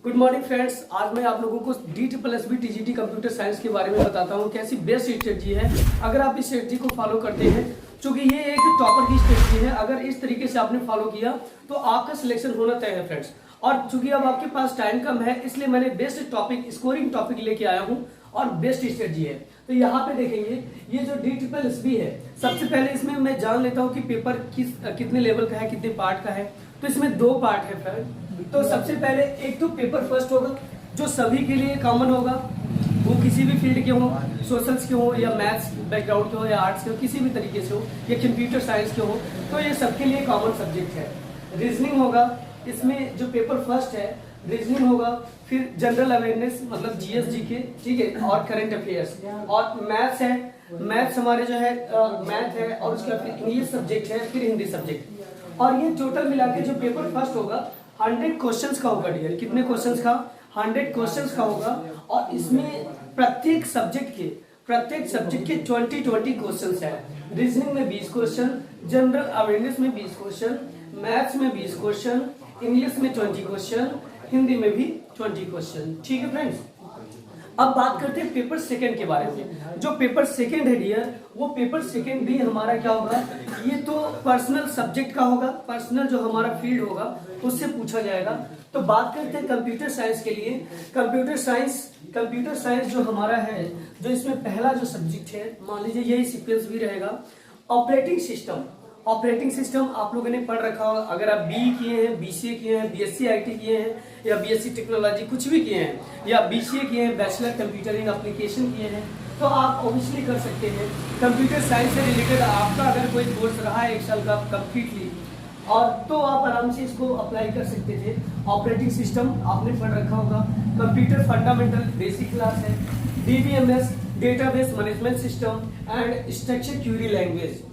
Good morning friends. आज मैं आप लोगों को DSSB TGT कंप्यूटर साइंस के बारे में बताता हूँ कैसी बेस्ट स्ट्रेटजी है अगर आप इस स्ट्रेटजी को फॉलो करते हैं। क्योंकि ये एक टॉपर की स्ट्रेटजी है, अगर इस तरीके से आपने फॉलो किया तो आपका सिलेक्शन होना तय है फ्रेंड्स। और चूंकि अब आपके पास टाइम कम है इसलिए मैंने बेस्ट टॉपिक, स्कोरिंग टॉपिक लेके आया हूँ और बेस्ट स्ट्रेटजी है। तो यहाँ पे देखेंगे ये जो DSSB है, सबसे पहले इसमें मैं जान लेता हूँ कि पेपर कितने लेवल का है, कितने पार्ट का है। तो इसमें 2 पार्ट है फ्रेंड। तो सबसे पहले एक तो पेपर फर्स्ट होगा जो सभी के लिए कॉमन होगा, वो किसी भी फील्ड के हो, सोशल्स के हो या मैथ्स बैकग्राउंड के हो या आर्ट्स के हो, किसी भी तरीके से हो या कंप्यूटर साइंस के हो, तो ये सबके लिए कॉमन सब्जेक्ट है। रीजनिंग होगा, इसमें जो पेपर फर्स्ट है रीजनिंग होगा, फिर जनरल अवेयरनेस मतलब GS GK, ठीक है, और करंट अफेयर्स, और मैथ्स है। मैथ्स हमारे जो है मैथ है, और उसके बाद फिर इंग्लिश सब्जेक्ट है, फिर हिंदी सब्जेक्ट। और ये टोटल मिला के जो पेपर फर्स्ट होगा 100 क्वेश्चंस का होगा डियर। कितने क्वेश्चंस का? 100 क्वेश्चंस का होगा। और इसमें प्रत्येक सब्जेक्ट के 20 क्वेश्चंस है। रीजनिंग में 20 क्वेश्चन, जनरल अवेयरनेस में 20 क्वेश्चन, मैथ्स में 20 क्वेश्चन, इंग्लिश में 20 क्वेश्चन, हिंदी में भी 20 क्वेश्चन। ठीक है फ्रेंड्स। अब बात करते हैं पेपर सेकंड के बारे में। जो पेपर सेकंड है डियर, वो पेपर सेकंड भी हमारा क्या होगा, ये तो पर्सनल सब्जेक्ट का होगा, पर्सनल जो हमारा फील्ड होगा उससे पूछा जाएगा। तो बात करते हैं कंप्यूटर साइंस के लिए। कंप्यूटर साइंस जो हमारा है, जो इसमें पहला जो सब्जेक्ट है, मान लीजिए यही सीक्वेंस भी रहेगा, ऑपरेटिंग सिस्टम। ऑपरेटिंग सिस्टम आप लोगों ने पढ़ रखा होगा, अगर आप BE किए हैं, BCA किए हैं, BSc IT किए हैं, या BSc टेक्नोलॉजी कुछ भी किए हैं, या BCA किए हैं, बैचलर कंप्यूटर इन एप्लीकेशन किए हैं, तो आप ऑब्वियसली कर सकते हैं। कंप्यूटर साइंस से रिलेटेड आपका अगर कोई कोर्स रहा है 1 साल का कंप्लीटली, और तो आप आराम से इसको अप्लाई कर सकते थे। ऑपरेटिंग सिस्टम आपने पढ़ रखा होगा, कंप्यूटर फंडामेंटल बेसिक क्लास है, DBMS database management system and structure query language.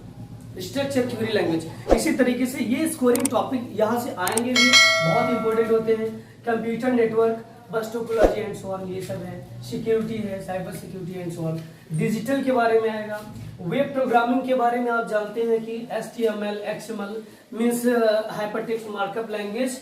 इसी तरीके से ये स्कोरिंग टॉपिक यहाँ से आएंगे भी, बहुत इंपॉर्टेंट होते हैं। कंप्यूटर नेटवर्क, बस टोपोलॉजी एंड सो ऑन, ये सब है। सिक्योरिटी है, cyber security and so on. Digital के बारे में आएगा। वेब प्रोग्रामिंग के बारे में आप जानते हैं कि HTML XML means hypertext markup language,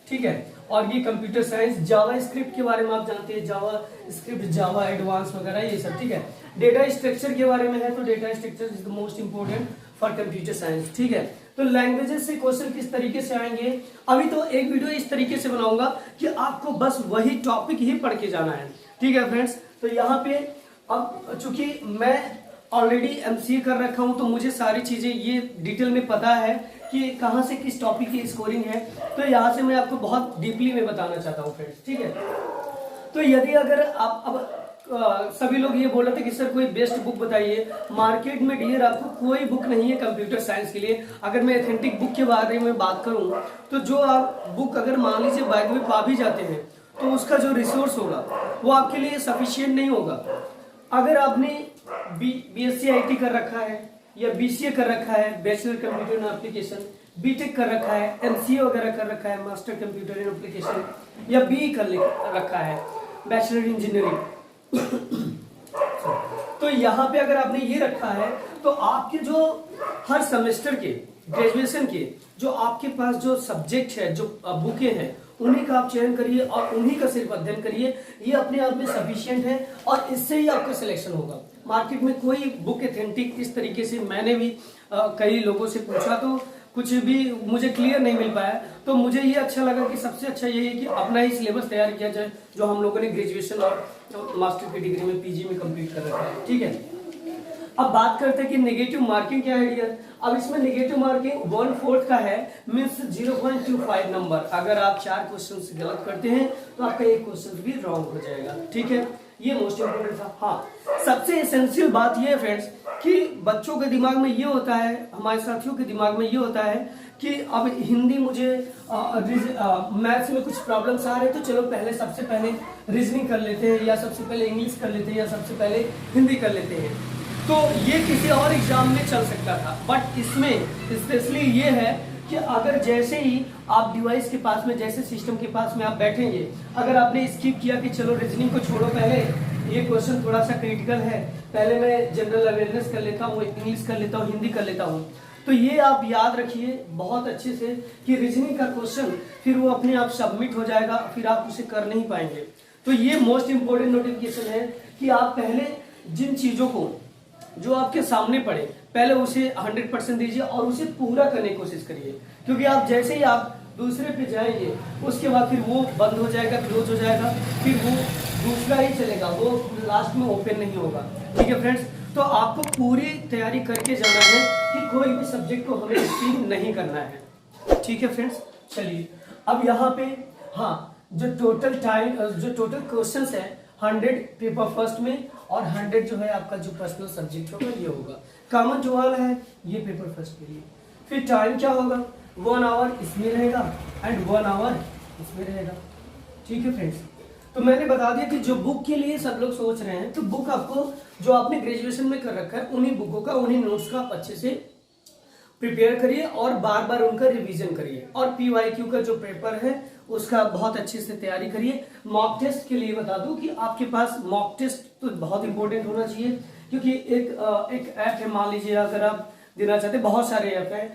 ठीक है। और ये कंप्यूटर साइंस, जावा स्क्रिप्ट के बारे में आप जानते हैं, जावा स्क्रिप्ट, जावा एडवांस वगैरह ये सब, ठीक है। डेटा स्ट्रक्चर के बारे में है, तो data structure is the most important for computer science, ठीक है। तो लैंग्वेजेस से क्वेश्चन किस तरीके से आएंगे, अभी तो एक वीडियो इस तरीके से बनाऊंगा कि आपको बस वही टॉपिक ही पढ़ के जाना है, ठीक है फ्रेंड्स। तो यहाँ पे अब चूंकि मैं ऑलरेडी MCA कर रखा हूं तो मुझे सारी चीजें ये डिटेल में पता है कि कहाँ से किस टॉपिक की स्कोरिंग है। तो यहाँ से मैं आपको बहुत डीपली में बताना चाहता हूँ फ्रेंड्स, ठीक है। तो यदि अगर आप अब सभी लोग ये बोल रहे थे कि सर कोई बेस्ट बुक बताइए, मार्केट में डियर आपको कोई बुक नहीं है कंप्यूटर साइंस के लिए। अगर मैं एथेंटिक बुक के बारे में बात करूं तो जो आप बुक अगर मान लीजिए बाइक में पा भी जाते हैं तो उसका जो रिसोर्स होगा वो आपके लिए सफिशिएंट नहीं होगा। अगर आपने BSc IT कर रखा है या BCA कर रखा है, बैचलर कंप्यूटर इन एप्लीकेशन, BTech कर रखा है, MCA वगैरह कर रखा है, मास्टर कंप्यूटर इन एप्लीकेशन, या BE कर रखा है, बैचलर इंजीनियरिंग तो यहाँ पे अगर आपने ये रखा है तो आपके जो हर सेमेस्टर के ग्रेजुएशन के जो आपके पास जो सब्जेक्ट है, जो बुकें हैं, उन्हीं का आप चयन करिए और उन्हीं का सिर्फ अध्ययन करिए। ये अपने आप में सफिशिएंट है और इससे ही आपका सिलेक्शन होगा। मार्केट में कोई बुक एथेंटिक इस तरीके से, मैंने भी कई लोगों से पूछा तो कुछ भी मुझे क्लियर नहीं मिल पाया। तो मुझे ये अच्छा लगा कि सबसे अच्छा यही है कि अपना ही सिलेबस तैयार किया जाए जो हम लोगों ने ग्रेजुएशन और मास्टर की डिग्री में PG में कंप्लीट कर रखा है, ठीक है। अब बात करते हैं कि नेगेटिव मार्किंग क्या है डियर। अब इसमें नेगेटिव मार्किंग 1/4 का है, मीन्स 0.25 नंबर। अगर आप 4 क्वेश्चन गलत करते हैं तो आपका एक क्वेश्चन भी रॉन्ग हो जाएगा, ठीक है। ये मोस्ट इंपोर्टेंट था। हाँ, सबसे एसेंशियल बात ये है फ्रेंड्स कि बच्चों के दिमाग में ये होता है, हमारे साथियों के दिमाग में ये होता है कि अब हिंदी मुझे मैथ्स में कुछ प्रॉब्लम्स आ रहे हैं तो चलो पहले सबसे पहले रीजनिंग कर लेते हैं, या सबसे पहले इंग्लिश कर लेते हैं, या सबसे पहले हिंदी कर लेते हैं। तो ये किसी और एग्जाम में चल सकता था, बट इसमें स्पेशली ये है कि अगर जैसे ही आप डिवाइस के पास में, जैसे सिस्टम के पास में आप बैठेंगे, अगर आपने स्किप किया कि चलो रीजनिंग को छोड़ो, पहले ये क्वेश्चन थोड़ा सा क्रिटिकल है, पहले मैं जनरल अवेयरनेस कर लेता हूँ, इंग्लिश कर लेता हूँ, हिंदी कर लेता हूँ, तो ये आप याद रखिए बहुत अच्छे से कि रीजनिंग का क्वेश्चन फिर वो अपने आप सबमिट हो जाएगा, फिर आप उसे कर नहीं पाएंगे। तो ये मोस्ट इंपोर्टेंट नोटिफिकेशन है कि आप पहले जिन चीजों को जो आपके सामने पड़े पहले उसे 100% दीजिए और उसे पूरा करने की कोशिश करिए, क्योंकि आप जैसे ही आप दूसरे पे जाएंगे उसके बाद फिर वो बंद हो जाएगा, क्लोज हो जाएगा, फिर वो दूसरा ही चलेगा, वो लास्ट में ओपन नहीं होगा। ठीक है फ्रेंड्स, तो आपको पूरी तैयारी करके जाना है कि कोई भी सब्जेक्ट को हमें स्किप नहीं करना है। ठीक है फ्रेंड्स, चलिए अब यहाँ पे हाँ जो टोटल क्वेश्चंस है 100 पेपर फर्स्ट में और 100 जो है आपका जो पर्सनल सब्जेक्ट होगा ये होगा। कॉमन जो वाला है ये पेपर फर्स्ट के लिए। फिर टाइम क्या होगा, 1 आवर इसमें रहेगा एंड 1 आवर इसमें रहेगा। ठीक है फ्रेंड्स, तो मैंने बता दिया कि जो बुक के लिए सब लोग सोच रहे हैं, तो बुक आपको जो आपने ग्रेजुएशन में कर रखा है उन्हीं बुकों का, उन्हीं नोट्स का अच्छे से प्रिपेयर करिए और बार बार उनका रिवीजन करिए। और PYQ का जो पेपर है उसका बहुत अच्छे से तैयारी करिए। मॉक टेस्ट के लिए बता दूं कि आपके पास मॉक टेस्ट तो बहुत इंपॉर्टेंट होना चाहिए, क्योंकि एक ऐप है, मान लीजिए अगर आप देना चाहते, बहुत सारे ऐप है,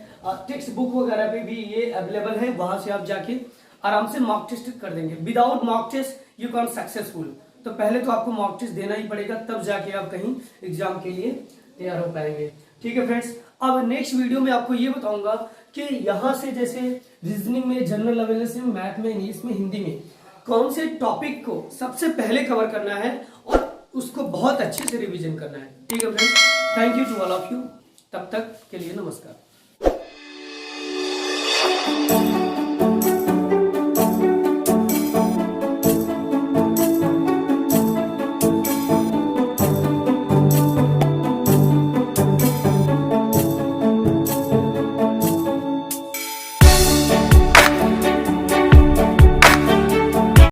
टेक्स्ट बुक वगैरह पे भी ये अवेलेबल है, वहां से आप जाके आराम से मॉक टेस्ट कर देंगे। Without mock test you can successful. तो पहले तो आपको मॉक टेस्ट देना ही पड़ेगा, तब जाके आप कहीं एग्जाम के लिए तैयार हो पाएंगे। ठीक है फ्रेंड्स, अब नेक्स्ट वीडियो में आपको ये बताऊंगा कि यहाँ से जैसे रीजनिंग में, जनरल अवेयरनेस में, मैथ में, इंग्लिश में, हिंदी में कौन से टॉपिक को सबसे पहले कवर करना है और उसको बहुत अच्छे से रिवीजन करना है। ठीक है friends, thank you to all of you. तब तक के लिए नमस्कार।